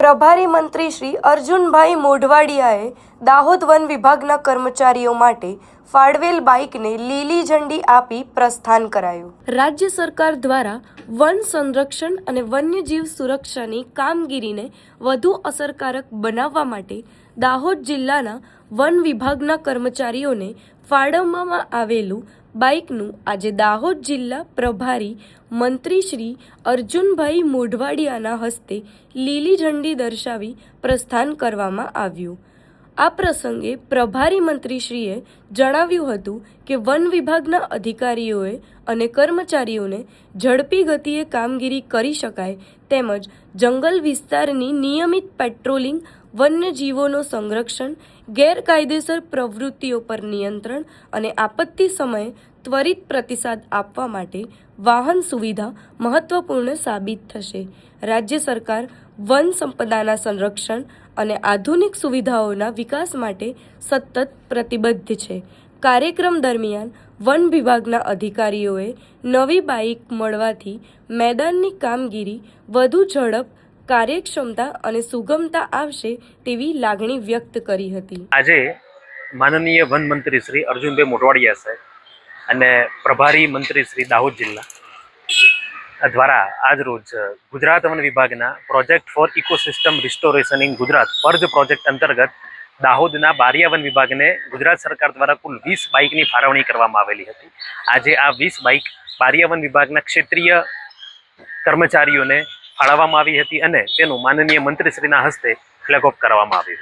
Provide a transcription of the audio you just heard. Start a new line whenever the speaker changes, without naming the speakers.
પ્રભારી મંત્રી શ્રી અર્જુનભાઈ મોઢવાડિયાએ દાહોદ વન વિભાગના કર્મચારીઓ માટે ફાળવેલ બાઇકને લીલી ઝંડી આપી પ્રસ્થાન કરાયું। રાજ્ય સરકાર દ્વારા વન સંરક્ષણ અને વન્યજીવ સુરક્ષાની કામગીરીને વધુ અસરકારક બનાવવા માટે દાહોદ જિલ્લાના વન વિભાગના કર્મચારીઓને ફાળવવામાં આવેલું બાઇકનું આજે દાહોદ જિલ્લા પ્રભારી મંત્રી શ્રી અર્જુનભાઈ મોઢવાડિયાના હસ્તે લીલી ઝંડી દર્શાવી પ્રસ્થાન કરવામાં આવ્યું। આ પ્રસંગે પ્રભારી મંત્રીશ્રીએ જણાવ્યું હતું કે વન વિભાગના અધિકારીઓએ અને કર્મચારીઓને ઝડપી ગતિએ કામગીરી કરી શકાય તેમજ જંગલ વિસ્તારની નિયમિત પેટ્રોલિંગ, વન્યજીવોનું સંરક્ષણ, ગેરકાયદેસર પ્રવૃત્તિઓ પર નિયંત્રણ અને આપત્તિ સમયે ત્વરિત પ્રતિસાદ આપવા માટે વાહન સુવિધા મહત્વપૂર્ણ સાબિત થશે। રાજ્ય સરકાર વન સંપદાના સંરક્ષણ અને આધુનિક સુવિધાઓના વિકાસ માટે સતત પ્રતિબદ્ધ છે। કાર્યક્રમ દરમિયાન વન વિભાગના અધિકારીઓએ નવી બાઇક મળવાથી મેદાનની કામગીરી વધુ ઝડપ, કાર્યક્ષમતા અને સુગમતા આવશે તેવી લાગણી વ્યક્ત કરી હતી।
આજે માનનીય વન મંત્રી શ્રી અર્જુનભાઈ મોઢવાડિયા સાહેબ અને પ્રભારી મંત્રી શ્રી દાહોદ જિલ્લા દ્વારા આજ રોજ ગુજરાત વન વિભાગના project for ecosystem restoration in Gujarat ફર્જ પ્રોજેક્ટ અંતર્ગત દાહોદના બારિયા વન વિભાગને ગુજરાત સરકાર દ્વારા કુલ 20 બાઇકની ફાળવણી કરવામાં આવેલી હતી। આજે આ 20 બાઇક બારિયા વન વિભાગના ક્ષેત્રીય કર્મચારીઓને ફાળવવામાં આવી હતી અને તેનું માનનીય મંત્રીશ્રીના હસ્તે ફ્લેગ ઓફ કરવામાં આવ્યું।